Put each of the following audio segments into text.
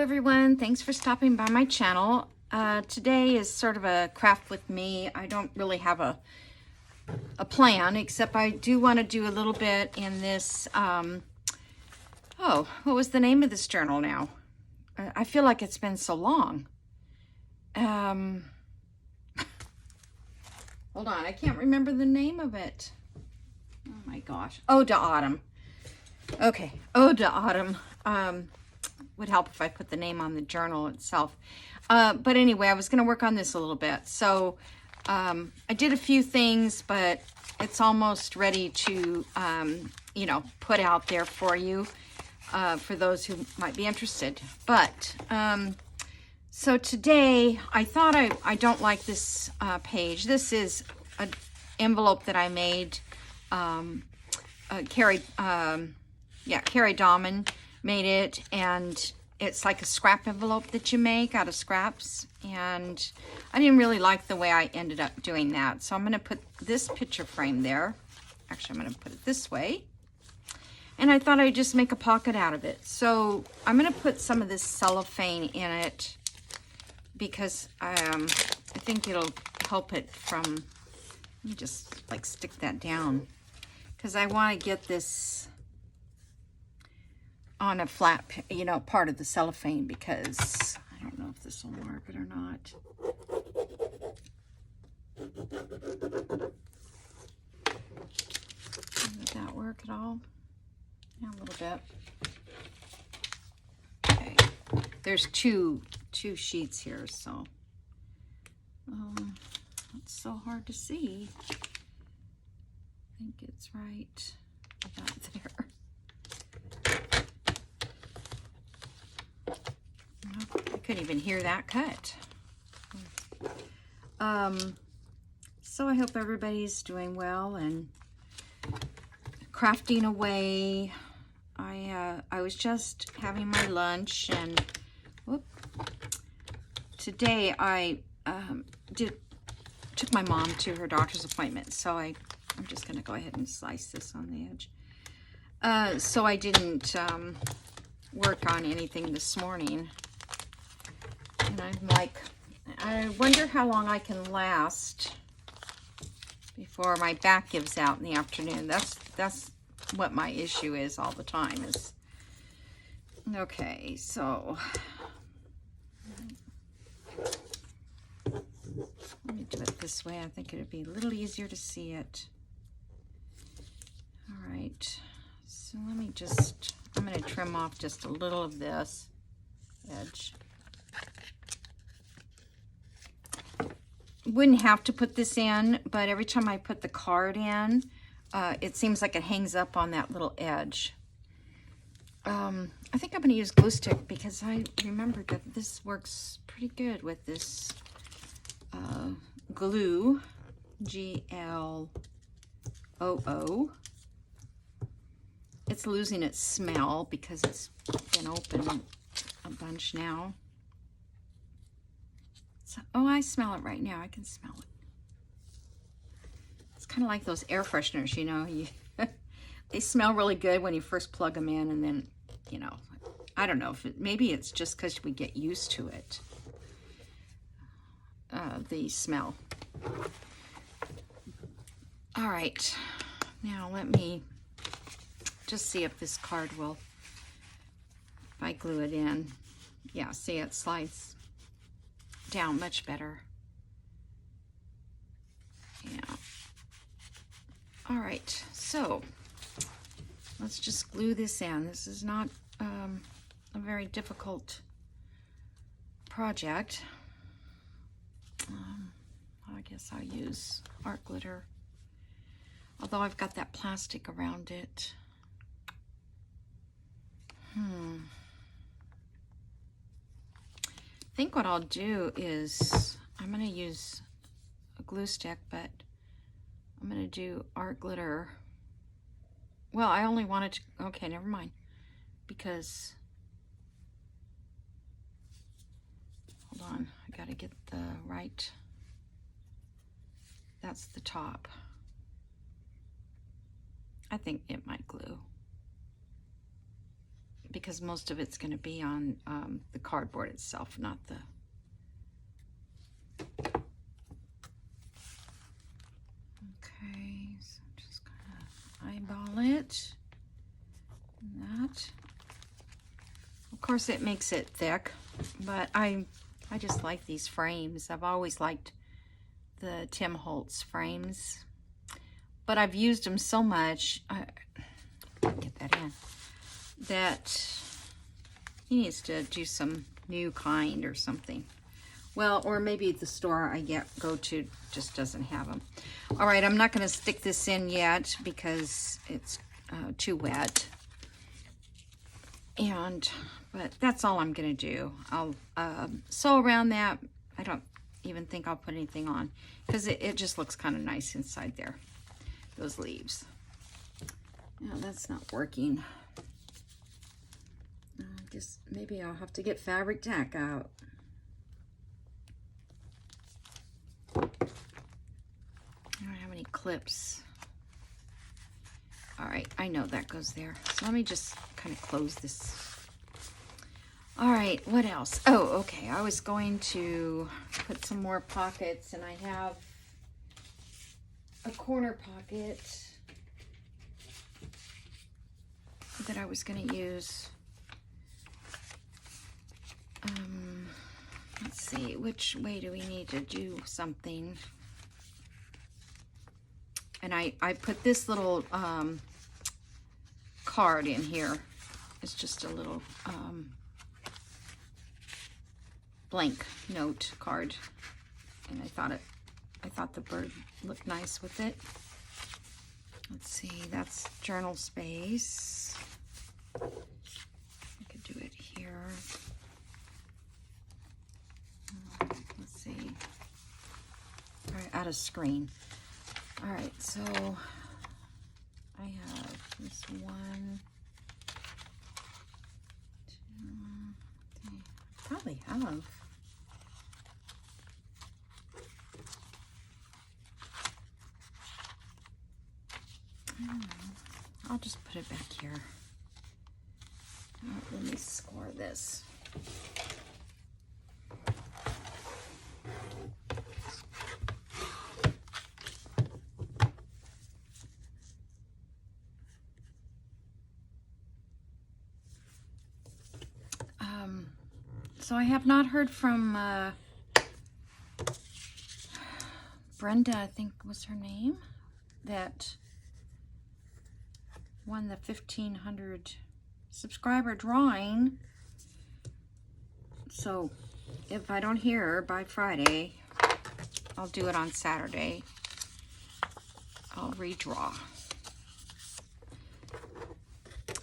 everyone, thanks for stopping by my channel. Today is sort of a craft with me. I don't really have a plan, except I do want to do a little bit in this, oh, what was the name of this journal now? I feel like it's been so long. Hold on, I can't remember the name of it. Oh my gosh, Ode to Autumn. Okay, Ode to Autumn. Would help if I put the name on the journal itself. But anyway, I was going to work on this a little bit. So I did a few things, but it's almost ready to, you know, put out there for you, for those who might be interested. But so today I thought I don't like this page. This is an envelope that I made. Carrie Dahman made it, and it's like a scrap envelope that you make out of scraps, and I didn't really like the way I ended up doing that, so I'm going to put this picture frame there. Actually, I'm going to put it this way, and I thought I'd just make a pocket out of it. So I'm going to put some of this cellophane in it because I think it'll help it from, let me just like stick that down, because I want to get this on a flat, you know, part of the cellophane, because I don't know if this will mark it or not. Did that work at all? Yeah, a little bit. Okay, there's two sheets here, so it's so hard to see. I think it's right about there. I couldn't even hear that cut. So I hope everybody's doing well and crafting away. I was just having my lunch, and today I took my mom to her doctor's appointment, so I'm just gonna go ahead and slice this on the edge. So I didn't work on anything this morning. And I'm like, I wonder how long I can last before my back gives out in the afternoon. That's what my issue is all the time is. Okay, so let me do it this way. I think it would be a little easier to see it. All right, so let me just, I'm going to trim off just a little of this edge. Wouldn't have to put this in, but every time I put the card in, it seems like it hangs up on that little edge. I think I'm going to use glue stick because I remembered that this works pretty good with this glue, GLOO. It's losing its smell because it's been open a bunch now. So, oh, I smell it right now. I can smell it. It's kind of like those air fresheners, you know. They smell really good when you first plug them in, and then, you know, I don't know if maybe it's just because we get used to it, the smell. All right, now let me just see if this card will, if I glue it in. Yeah, see, it slides down much better. Yeah. All right, so let's just glue this in. This is not a very difficult project. I guess I'll use art glitter, although I've got that plastic around it. I think what I'll do is I'm going to use a glue stick, but I'm going to do art glitter. Well, I only wanted to, okay, never mind, because, hold on, I got to get the right, that's the top. I think it might glue. because most of it's going to be on the cardboard itself, not the... Okay, so just kind of eyeball it. That. Of course, it makes it thick, but I just like these frames. I've always liked the Tim Holtz frames, but I've used them so much. Get that in. That he needs to do some new kind or something. Well, or maybe the store I go to just doesn't have them. All right, I'm not going to stick this in yet because it's too wet. But that's all I'm going to do. I'll sew around that. I don't even think I'll put anything on because it just looks kind of nice inside there, those leaves. No, that's not working. Just maybe I'll have to get fabric tack out. I don't have any clips. All right, I know that goes there. So let me just kind of close this. All right, what else? Oh, okay. I was going to put some more pockets, and I have a corner pocket that I was going to use. Let's see, which way do we need to do something? And I put this little card in here. It's just a little blank note card, and I thought the bird looked nice with it. Let's see, that's journal space. I could do it here. Let's see. All right, out of screen. All right, so I have this 1, 2, 3. Probably have. I'll just put it back here. All right, let me score this. So I have not heard from Brenda, I think was her name, that won the 1,500 subscriber drawing. So if I don't hear her by Friday, I'll do it on Saturday. I'll redraw.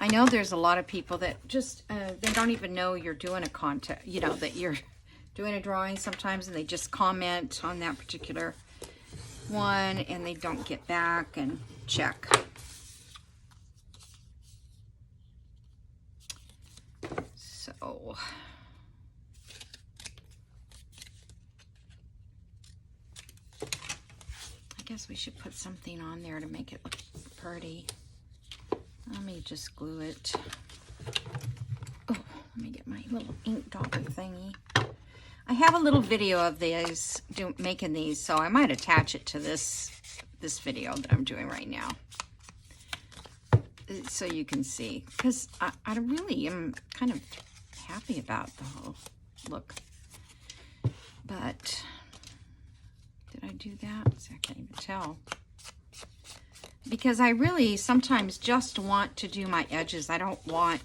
I know there's a lot of people that just, they don't even know you're doing a contest, you know, that you're doing a drawing sometimes, and they just comment on that particular one and they don't get back and check. So, I guess we should put something on there to make it look pretty. Let me just glue it. Oh, let me get my little ink dauber thingy. I have a little video of these, making these, so I might attach it to this video that I'm doing right now, so you can see. Because I really am kind of happy about the whole look. But did I do that? See, I can't even tell. Because I really sometimes just want to do my edges. I don't want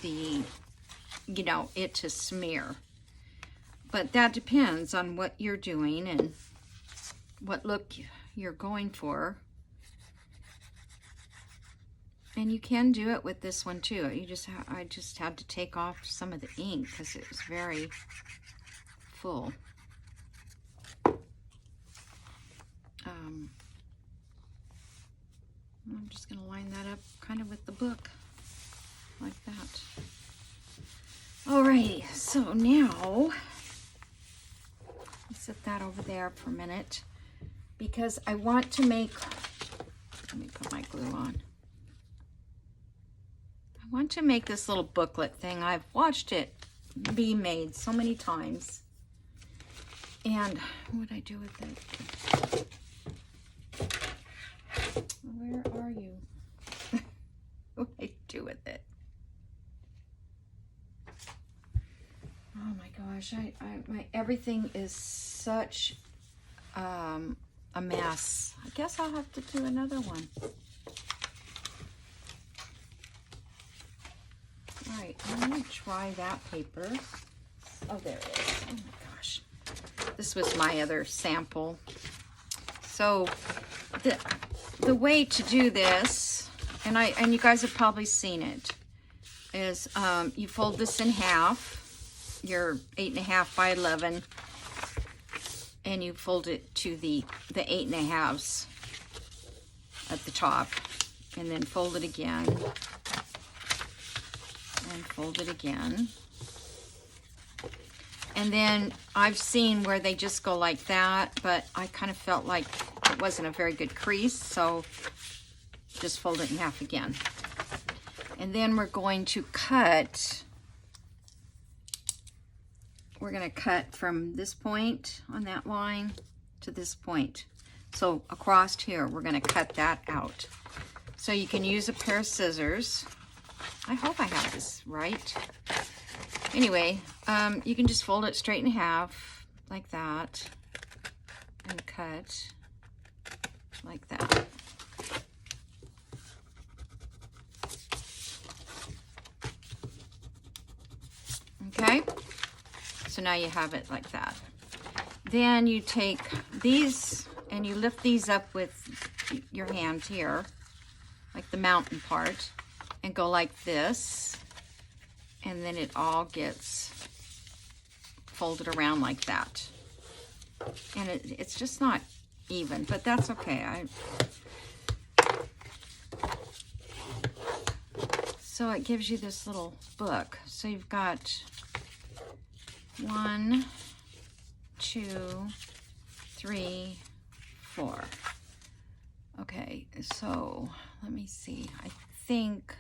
the, you know, it to smear. But that depends on what you're doing and what look you're going for. And you can do it with this one too. I just had to take off some of the ink because it was very full. I'm just going to line that up kind of with the book, like that. Alrighty, so now, let's set that over there for a minute, because I want to make, let me put my glue on. I want to make this little booklet thing. I've watched it be made so many times. And what would I do with it? Where are you? What would I do with it? Oh my gosh, my everything is such a mess. I guess I'll have to do another one. All right, I'm gonna try that paper. Oh, there it is. Oh my gosh. This was my other sample. So the way to do this, and you guys have probably seen it, is you fold this in half, your 8.5 by 11, and you fold it to the 8.5s at the top, and then fold it again, and fold it again. And then I've seen where they just go like that, but I kind of felt like it wasn't a very good crease, so just fold it in half again. And then we're going to cut. We're going to cut from this point on that line to this point. So across here, we're going to cut that out. So you can use a pair of scissors. I hope I have this right. Anyway, you can just fold it straight in half like that and cut like that. Okay, so now you have it like that. Then you take these and you lift these up with your hand here, like the mountain part, and go like this. And then it all gets folded around like that. And it's just not even, but that's okay. So it gives you this little book. So you've got 1, 2, 3, 4. Okay, so let me see. I think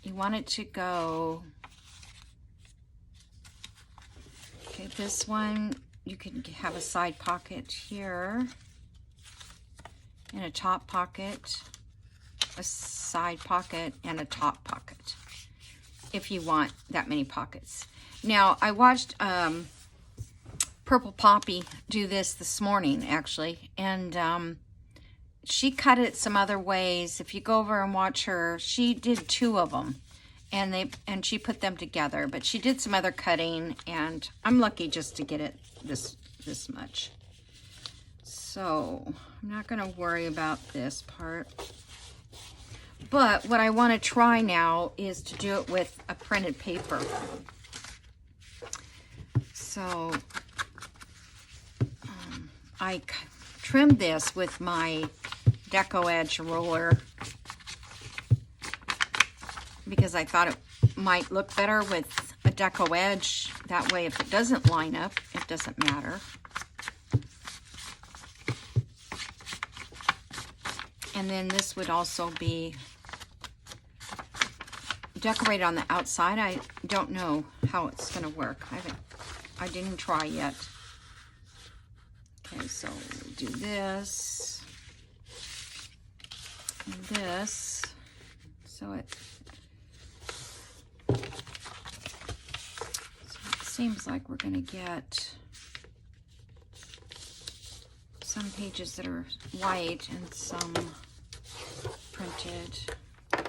you want it to go, okay, this one, you can have a side pocket here, and a top pocket, a side pocket, and a top pocket, if you want that many pockets. Now, I watched Purple Poppy do this morning, actually, and she cut it some other ways. If you go over and watch her, she did 2 of them, and she put them together. But she did some other cutting, and I'm lucky just to get it this much. So I'm not going to worry about this part. But what I want to try now is to do it with a printed paper. So I trimmed this with my Deco Edge roller because I thought it might look better with a Deco Edge. That way, if it doesn't line up, it doesn't matter. And then this would also be decorated on the outside. I don't know how it's going to work. I didn't try yet. Okay, so we'll do this and this. So it seems like we're going to get some pages that are white and some printed. Okay,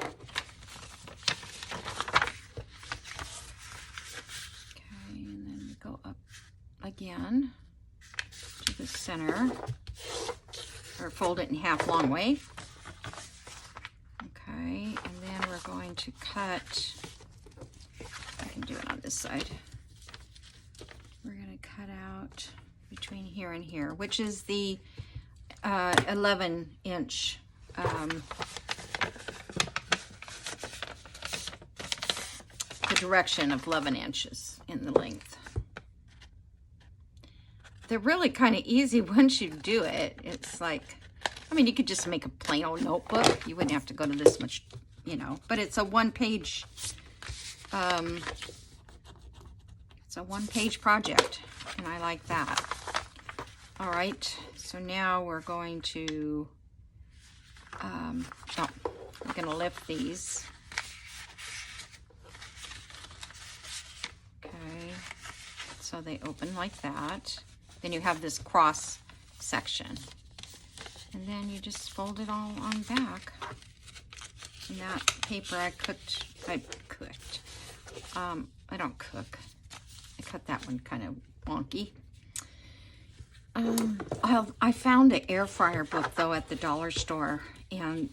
and then we go up again to the center, or fold it in half long way. Okay, and then we're going to cut, I can do it on this side. We're going to cut out between here and here, which is the 11-inch the direction of 11 inches in the length. They're really kind of easy once you do it. It's like, I mean, you could just make a plain old notebook. You wouldn't have to go to this much you know, but it's a one-page, it's a one-page project, and I like that. All right, so now we're going to, oh, we're going to lift these. Okay, so they open like that. Then you have this cross section. And then you just fold it all on back. And that paper I don't cook. I cut that one kind of wonky. I found an air fryer book though at the dollar store, and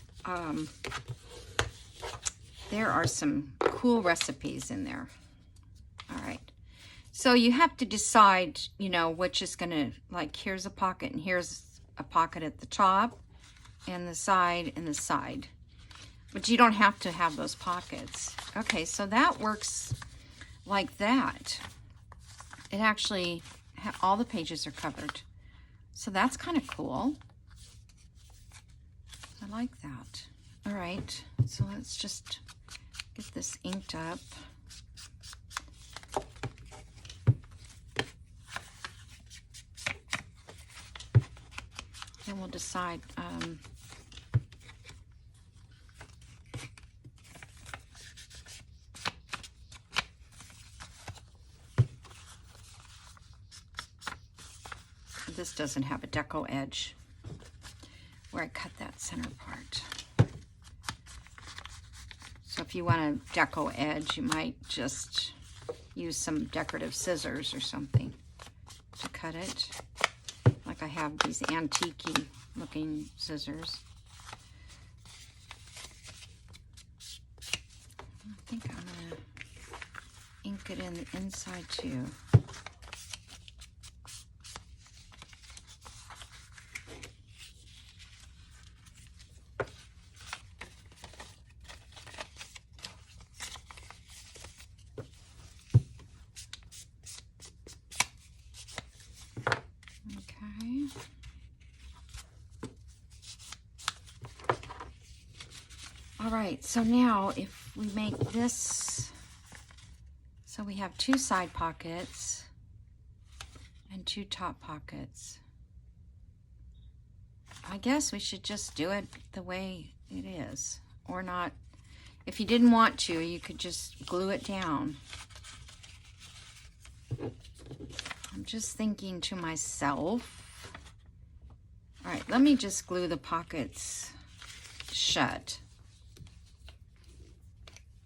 there are some cool recipes in there. All right. So you have to decide, you know, which is gonna, like, here's a pocket and here's a pocket at the top and the side and the side. But you don't have to have those pockets. Okay, so that works like that. It actually, all the pages are covered. So that's kind of cool. I like that. All right, so let's just get this inked up. Then we'll decide. This doesn't have a deco edge where I cut that center part. So if you want a deco edge, you might just use some decorative scissors or something to cut it. Like I have these antique-y looking scissors. I think I'm gonna ink it in the inside too. All right, so now if we make this, so we have 2 side pockets and 2 top pockets. I guess we should just do it the way it is, or not. If you didn't want to, you could just glue it down. I'm just thinking to myself, all right, let me just glue the pockets shut.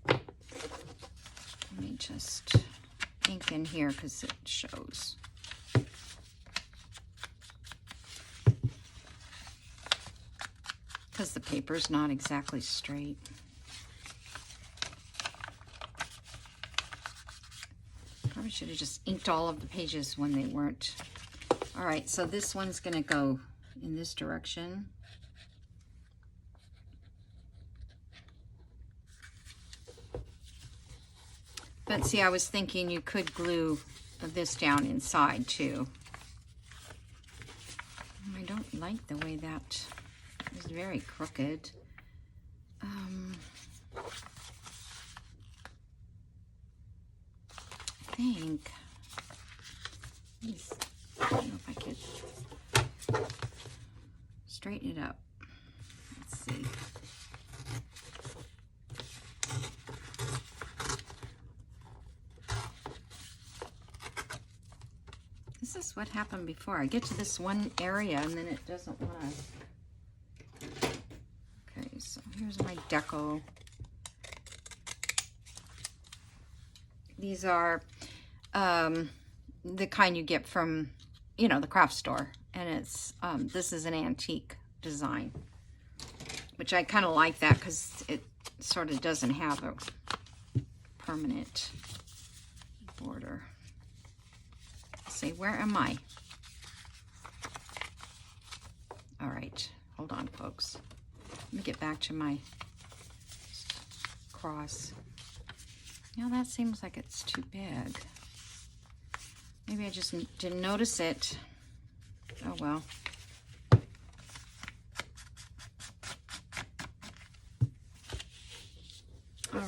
Let me just ink in here because it shows. Because the paper's not exactly straight. Probably should have just inked all of the pages when they weren't. All right, so this one's gonna go in this direction. But see, I was thinking you could glue this down inside too. I don't like the way that is very crooked. I think, I don't know if I could straighten it up. Let's see. This is what happened before. I get to this one area and then it doesn't want to. Okay, so here's my deco. These are the kind you get from, you know, the craft store. And it's, this is an antique design, which I kind of like that because it sort of doesn't have a permanent border. See, where am I? All right, hold on, folks. Let me get back to my cross. Now that seems like it's too big. Maybe I just didn't notice it. Oh well.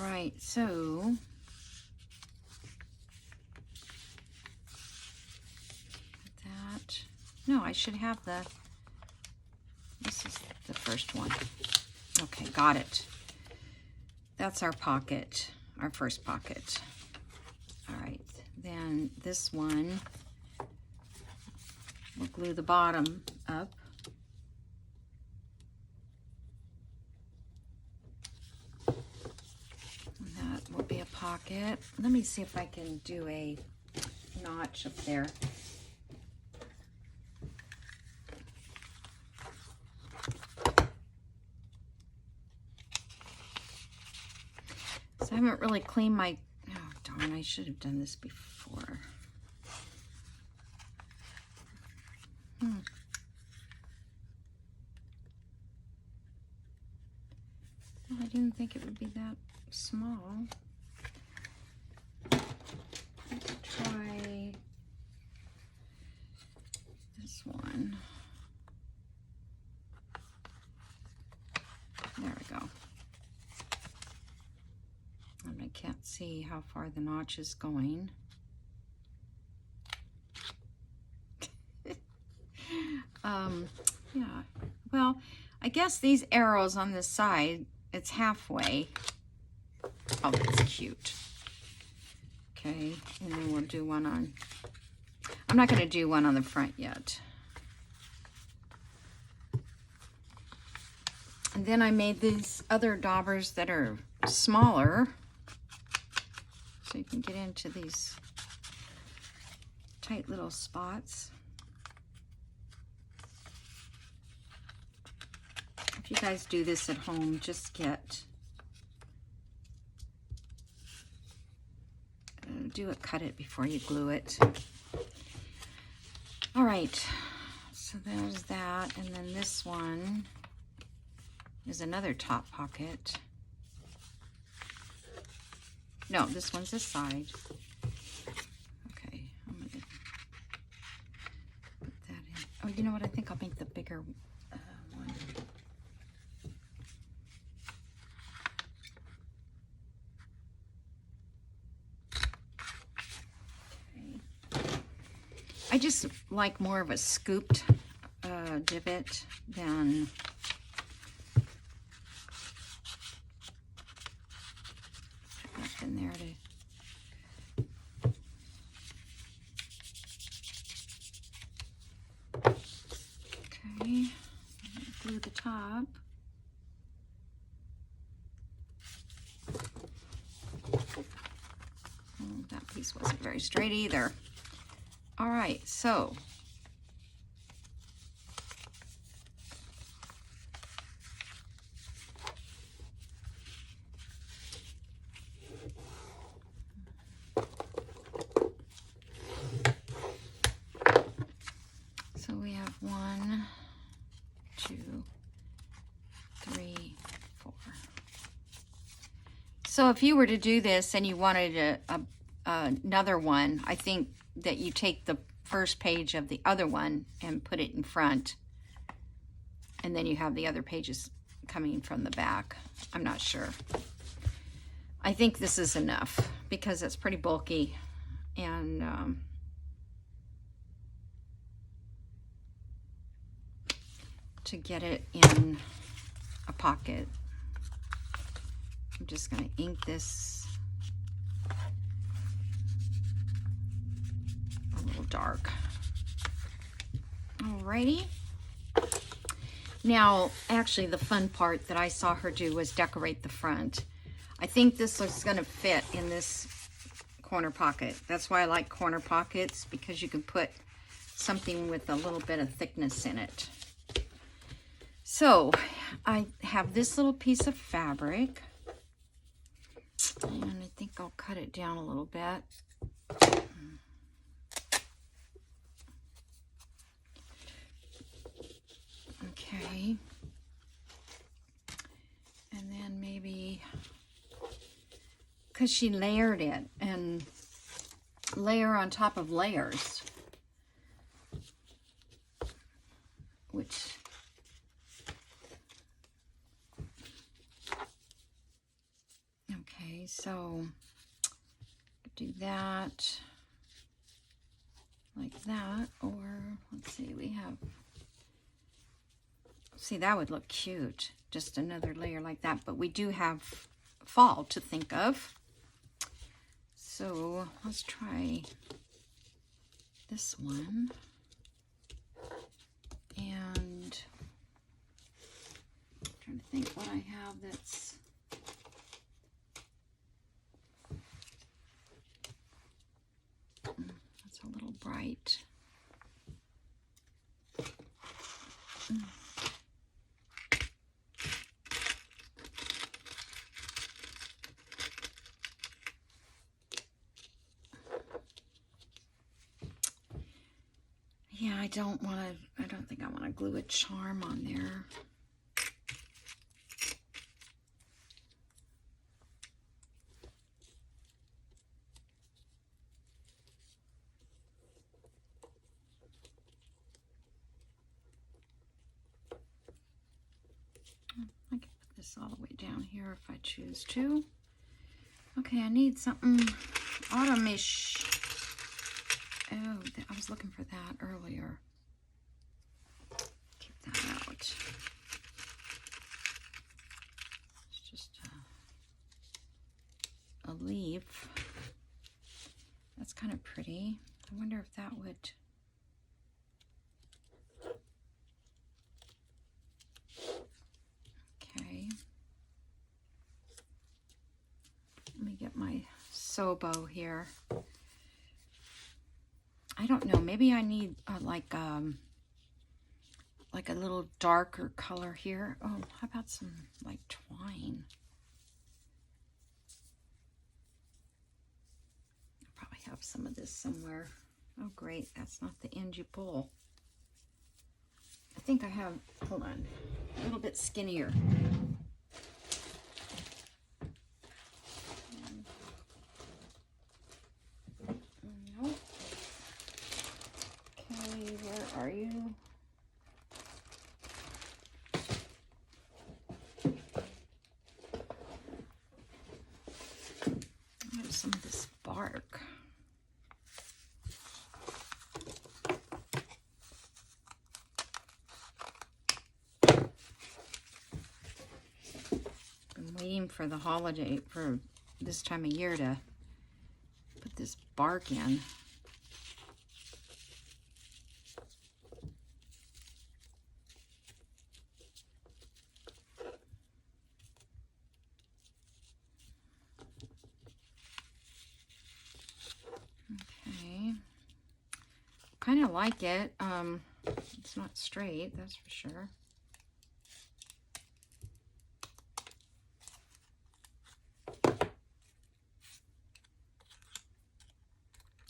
right, so that, no, I should have this is the first one. Okay, got it. That's our pocket, our first pocket. All right, then this one, we'll glue the bottom up. And that will be a pocket. Let me see if I can do a notch up there. So I haven't really cleaned my, oh darn, I should have done this before. Well, I didn't think it would be that small. I could try this one. There we go. And I can't see how far the notch is going. Yeah, well, I guess these arrows on this side, it's halfway. Oh, that's cute. Okay, and then we'll do one on, I'm not going to do one on the front yet. And then I made these other daubers that are smaller, so you can get into these tight little spots. If you guys do this at home, just get, cut it before you glue it. All right, so there's that, and then this one is another top pocket. No, this one's the side. Okay, I'm gonna put that in. Oh, you know what? I think I'll make the bigger one. I just like more of a scooped divot than up in there to. Okay, glue the top. Oh, that piece wasn't very straight either. All right, so we have 1, 2, 3, 4. So if you were to do this and you wanted another one, I think that you take the first page of the other one and put it in front, and then you have the other pages coming from the back. I'm not sure. I think this is enough because it's pretty bulky, and to get it in a pocket, I'm just going to ink this a little dark. Alrighty. Now, actually, the fun part that I saw her do was decorate the front. I think this is going to fit in this corner pocket. That's why I like corner pockets, because you can put something with a little bit of thickness in it. So, I have this little piece of fabric, and I think I'll cut it down a little bit. Okay, and then maybe, because she layered it, and layer on top of layers, which okay, So do that like that, or let's see, we have, see, that would look cute, just another layer like that, but we do have fall to think of. So let's try this one, and I'm trying to think what I have that's a little bright. Yeah, I don't think I want to glue a charm on there. I can put this all the way down here if I choose to. Okay, I need something autumn-ish. Oh, I was looking for that earlier. Keep that out. It's just a leaf. That's kind of pretty. I wonder if that would... Okay. Let me get my Sobo here. I don't know. Maybe I need like a little darker color here. Oh, how about some like twine? I probably have some of this somewhere. Oh, great. That's not the end you pull. I think I have, hold on, a little bit skinnier. Nope. Okay, where are you? There's some of this bark. Been waiting for the holiday, for this time of year, to put this bark in. Okay, kind of like it. It's not straight, that's for sure.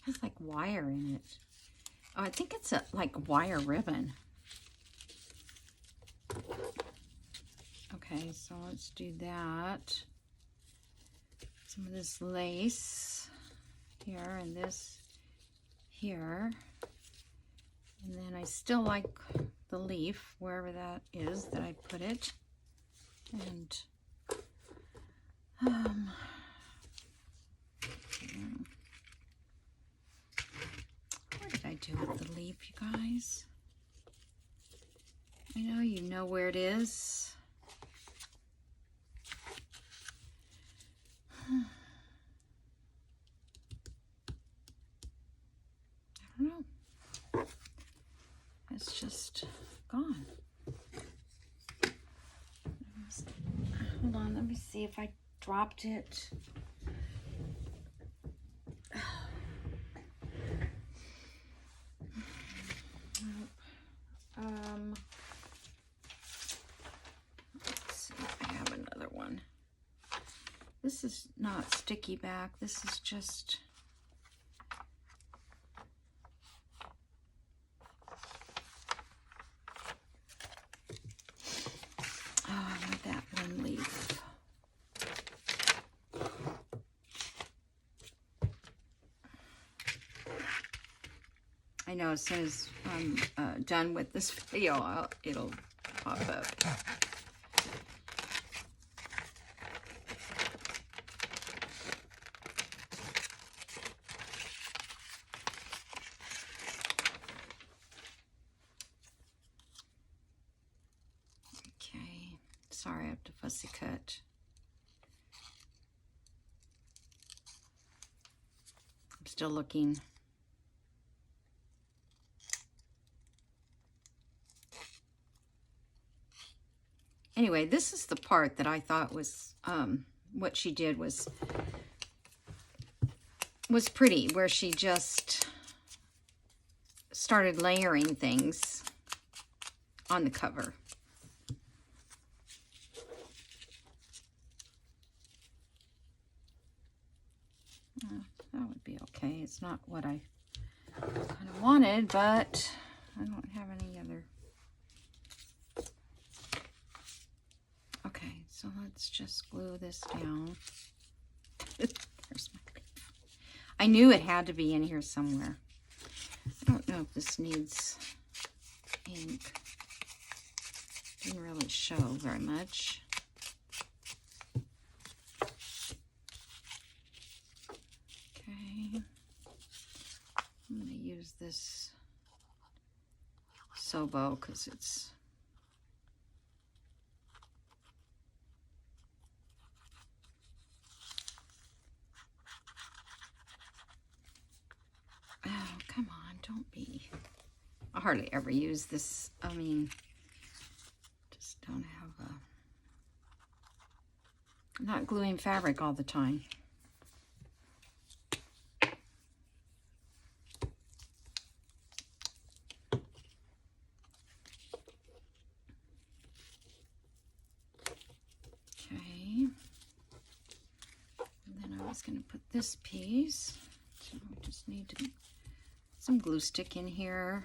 Has like wire in it. Oh, I think it's like wire ribbon. Okay, so let's do that. Some of this lace here and this here. And then I still like the leaf, wherever that is that I put it. And what did I do with the leaf, you guys? I know you know where it is. I don't know. It's just gone. Hold on, let me see if I dropped it. Let's see if I have another one. This is not sticky back. This is just... Oh, I need that one leaf. I know as soon as I'm done with this video, it'll pop up. fussy cut. I'm still looking. Anyway, this is the part that I thought was, what she did was pretty, where she just started layering things on the cover. That would be okay. It's not what I kind of wanted, but I don't have any other. Okay, so let's just glue this down. There's my leaf. I knew it had to be in here somewhere. I don't know if this needs ink. Didn't really show very much. Okay. I'm going to use this Sobo because it's come on, don't be. I hardly ever use this. I mean, just don't have a. I'm not gluing fabric all the time. Okay. And then I was going to put this piece. So we just need to put some glue stick in here.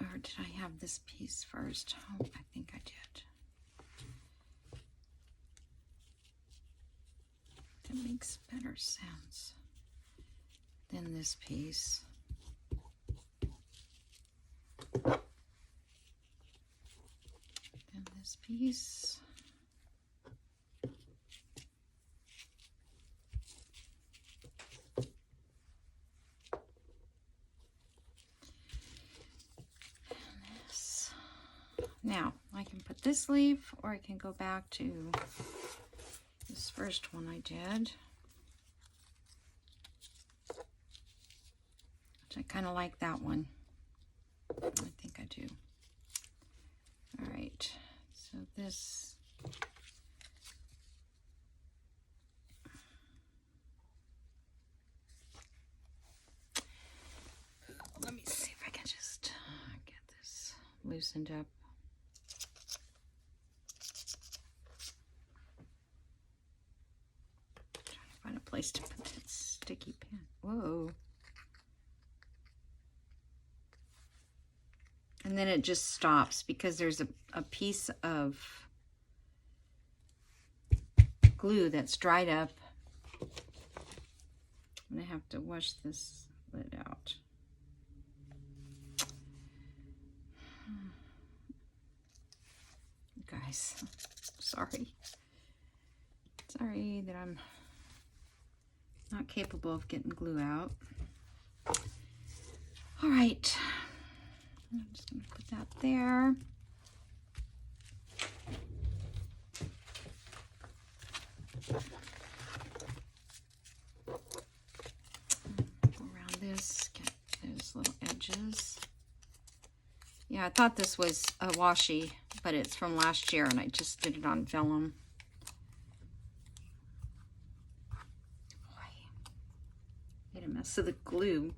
Or did I have this piece first? Oh, I think I did. That makes better sense than this piece. Then this piece. Now, I can put this leaf, or I can go back to this first one I did. Which I kind of like that one. I think I do. All right, so this... Let me see if I can just get this loosened up. Find a place to put that sticky pen. Whoa. And then it just stops because there's a piece of glue that's dried up. I'm gonna have to wash this lid out. Guys, sorry. Sorry that I'm not capable of getting glue out. All right, I'm just gonna put that there. Go around this, get those little edges. Yeah, I thought this was a washi, but it's from last year and I just did it on vellum. Made a mess of the glue.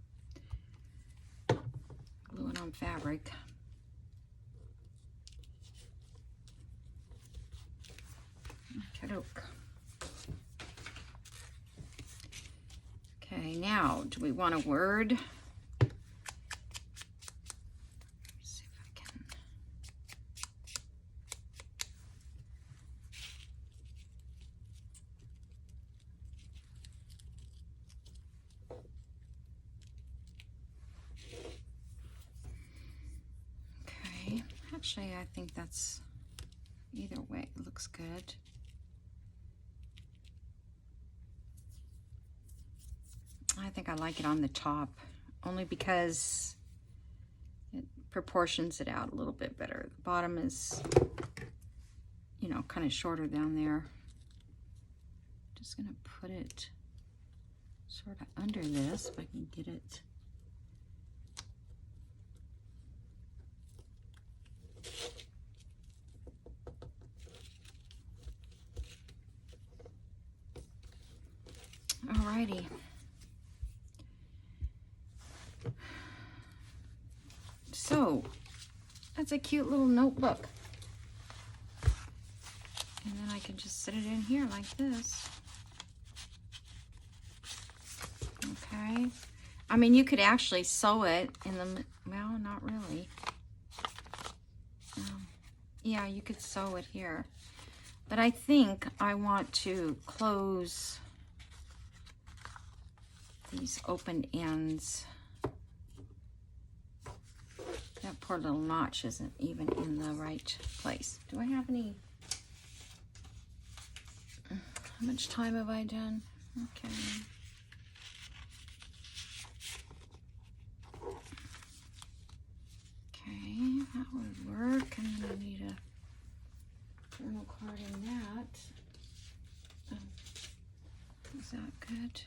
Gluing on fabric. Okay, now do we want a word? Let's see if I can. Okay, actually I think that's, either way it looks good. I think I like it on the top only because it proportions it out a little bit better. The bottom is, you know, kind of shorter down there. Just gonna put it sort of under this if I can get it. Alrighty. So that's a cute little notebook. And then I can just sit it in here like this. Okay. I mean, you could actually sew it in the, well, not really. Yeah, you could sew it here. But I think I want to close these open ends. That poor little notch isn't even in the right place. Do I have any? How much time have I done? Okay. Okay, that would work. And then I need a journal card in that. Is that good?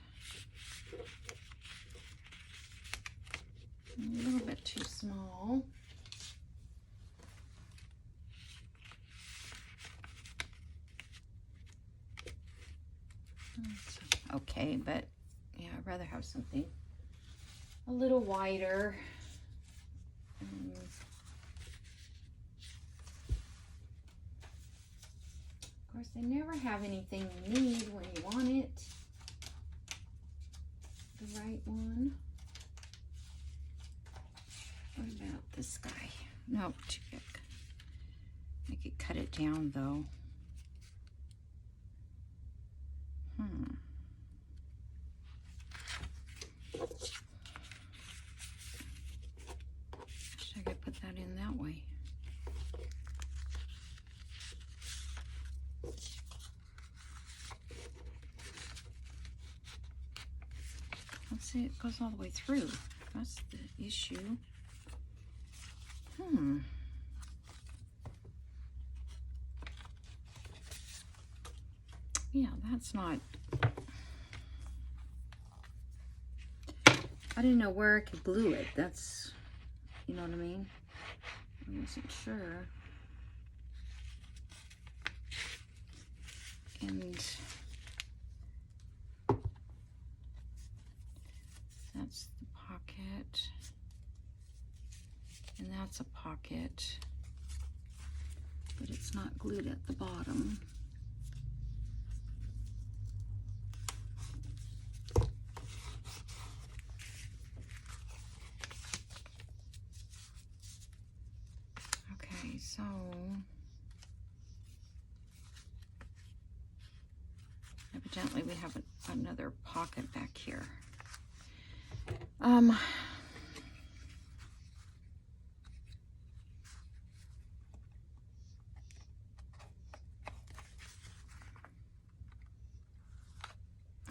A little bit too small. Okay, but yeah, I'd rather have something a little wider. Of course, they never have anything you need when you want it. The right one. What about this guy? Nope, too big. I could cut it down though. Should I put that in that way? Let's see, it goes all the way through. That's the issue. Yeah, that's not... I didn't know where I could glue it. That's, you know what I mean? I wasn't sure. And that's the pocket. And that's a pocket. But it's not glued at the bottom. So evidently we have another pocket back here.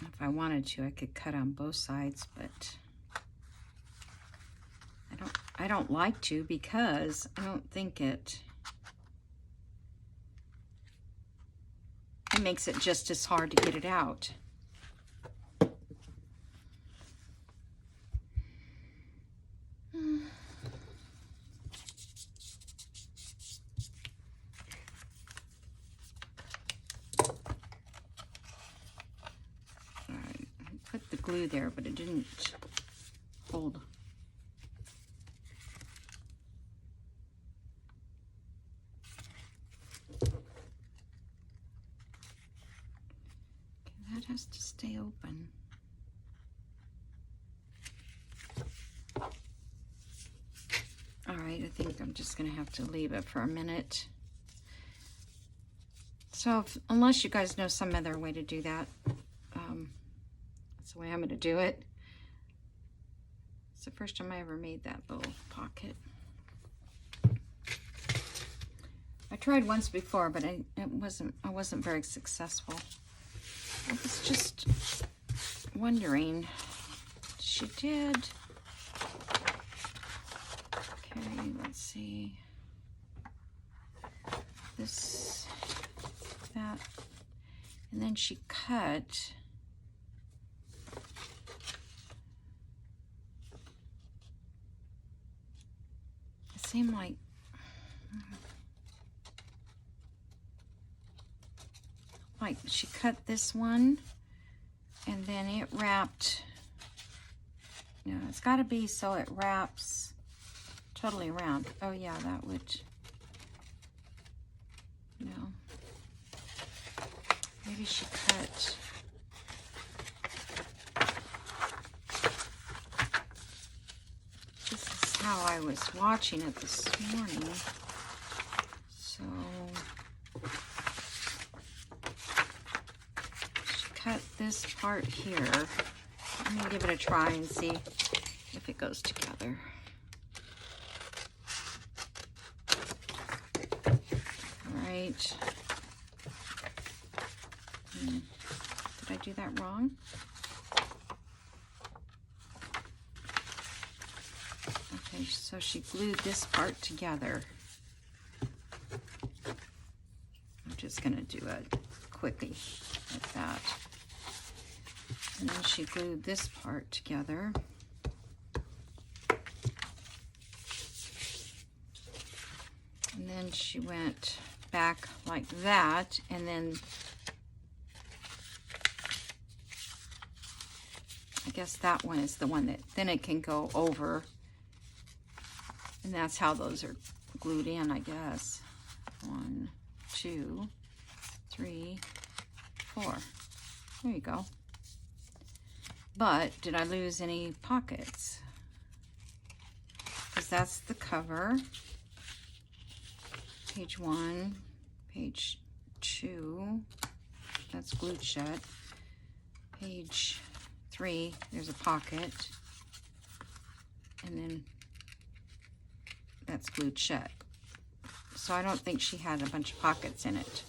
If I wanted to, I could cut on both sides, but I don't like to because I don't think it makes it just as hard to get it out. Alright, I put the glue there, but it didn't hold. That has to stay open. All right, I think I'm just gonna have to leave it for a minute. So unless you guys know some other way to do that, that's the way I'm gonna do it. It's the first time I ever made that little pocket. I tried once before, but I wasn't very successful. I was just wondering, she did Okay, let's see. This, that, and then she cut. It seemed like she cut this one, and then it wrapped. No, it's got to be so it wraps totally around. Oh yeah, that would. No. Maybe she cut. This is how I was watching it this morning. So she cut this part here. I'm gonna give it a try and see if it goes together. All right. Did I do that wrong? Okay, so she glued this part together. I'm just gonna do it quickly like that. And then she glued this part together. And then she went back like that, and then I guess that one is the one that then it can go over. And that's how those are glued in, I guess. 1, 2, 3, 4. There you go. But did I lose any pockets? Because that's the cover. Page 1, page 2, that's glued shut. Page 3, there's a pocket. And then that's glued shut. So I don't think she had a bunch of pockets in it.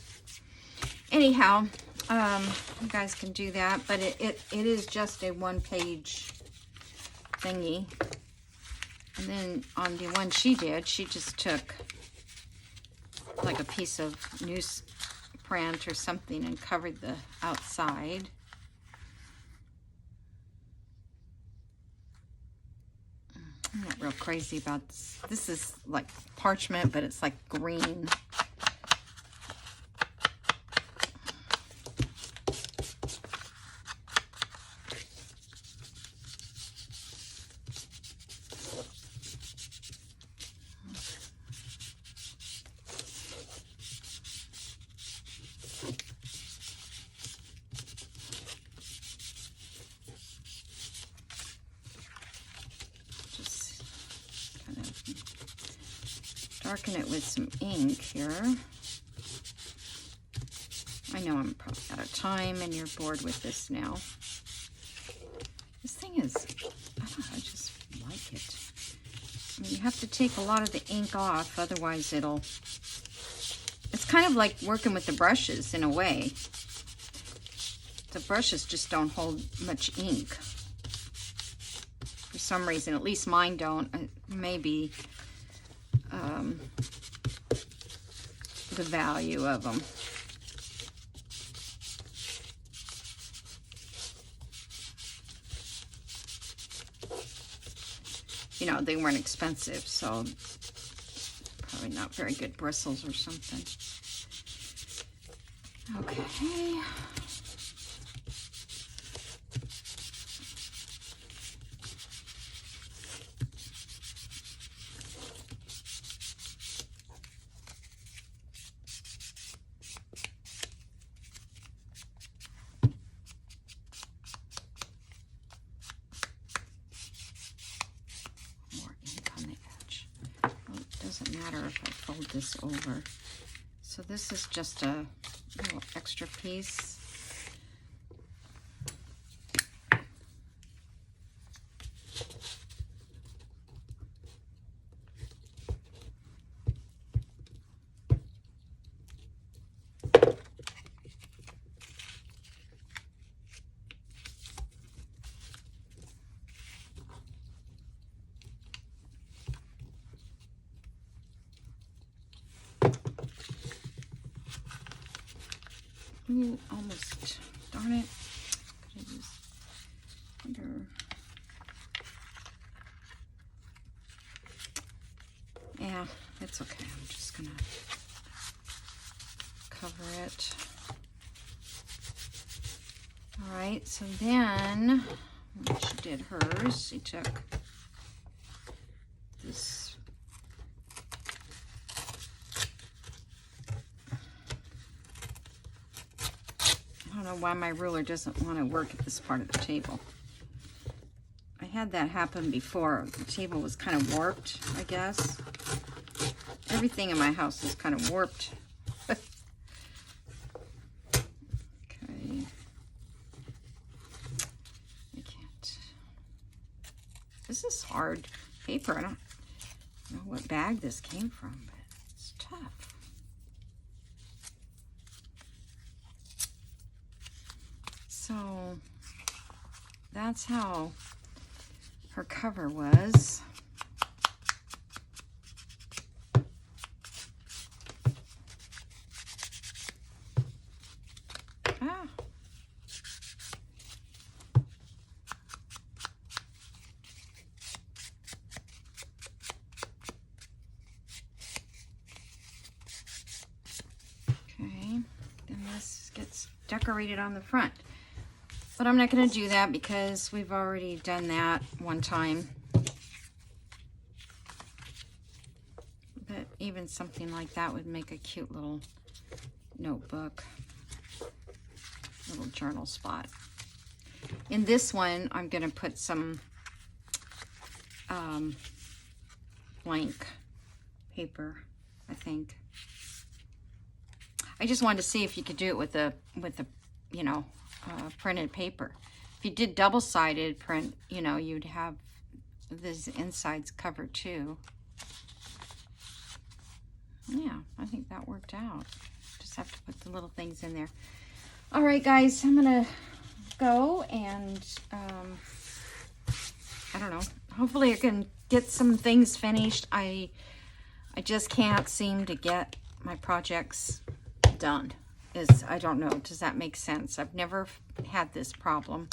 Anyhow, you guys can do that, but it is just a one-page thingy. And then on the one she did, she just took like a piece of newsprint or something and covered the outside. I'm not real crazy about this. This is like parchment, but it's like green. Darken it with some ink here. I know I'm probably out of time and you're bored with this now. This thing is, I don't know, I just like it. I mean, you have to take a lot of the ink off, otherwise it's kind of like working with the brushes in a way. The brushes just don't hold much ink. For some reason, at least mine don't. Maybe the value of them. You know, they weren't expensive, so probably not very good bristles or something. Okay. This over. So this is just a little extra piece. Ooh, almost. Darn it. Could I use under? Yeah, it's okay. I'm just gonna cover it. All right, so then she did hers. She took this. I don't know why my ruler doesn't want to work at this part of the table. I had that happen before. The table was kind of warped, I guess. Everything in my house is kind of warped. Okay. I can't. This is hard paper. I don't know what bag this came from, but it's tough. So that's how her cover was. Okay, then this gets decorated on the front. But I'm not going to do that because we've already done that one time. But even something like that would make a cute little notebook, little journal spot. In this one, I'm going to put some blank paper, I think. I just wanted to see if you could do it with a you know, printed paper. If you did double-sided print, you know, you'd have this insides covered too. Yeah, I think that worked out. Just have to put the little things in there. All right, guys, I'm gonna go and I don't know. Hopefully I can get some things finished. I just can't seem to get my projects done. I don't know, does that make sense? I've never had this problem,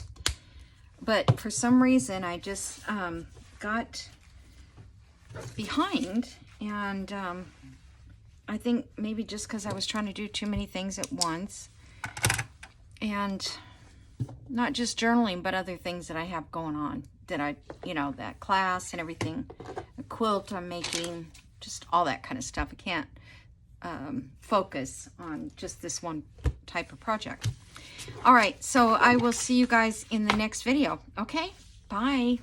but for some reason I just got behind, and I think maybe just because I was trying to do too many things at once, and not just journaling, but other things that I have going on that I, you know, that class and everything, a quilt I'm making, just all that kind of stuff. I can't focus on just this one type of project. All right, so I will see you guys in the next video. Okay, bye.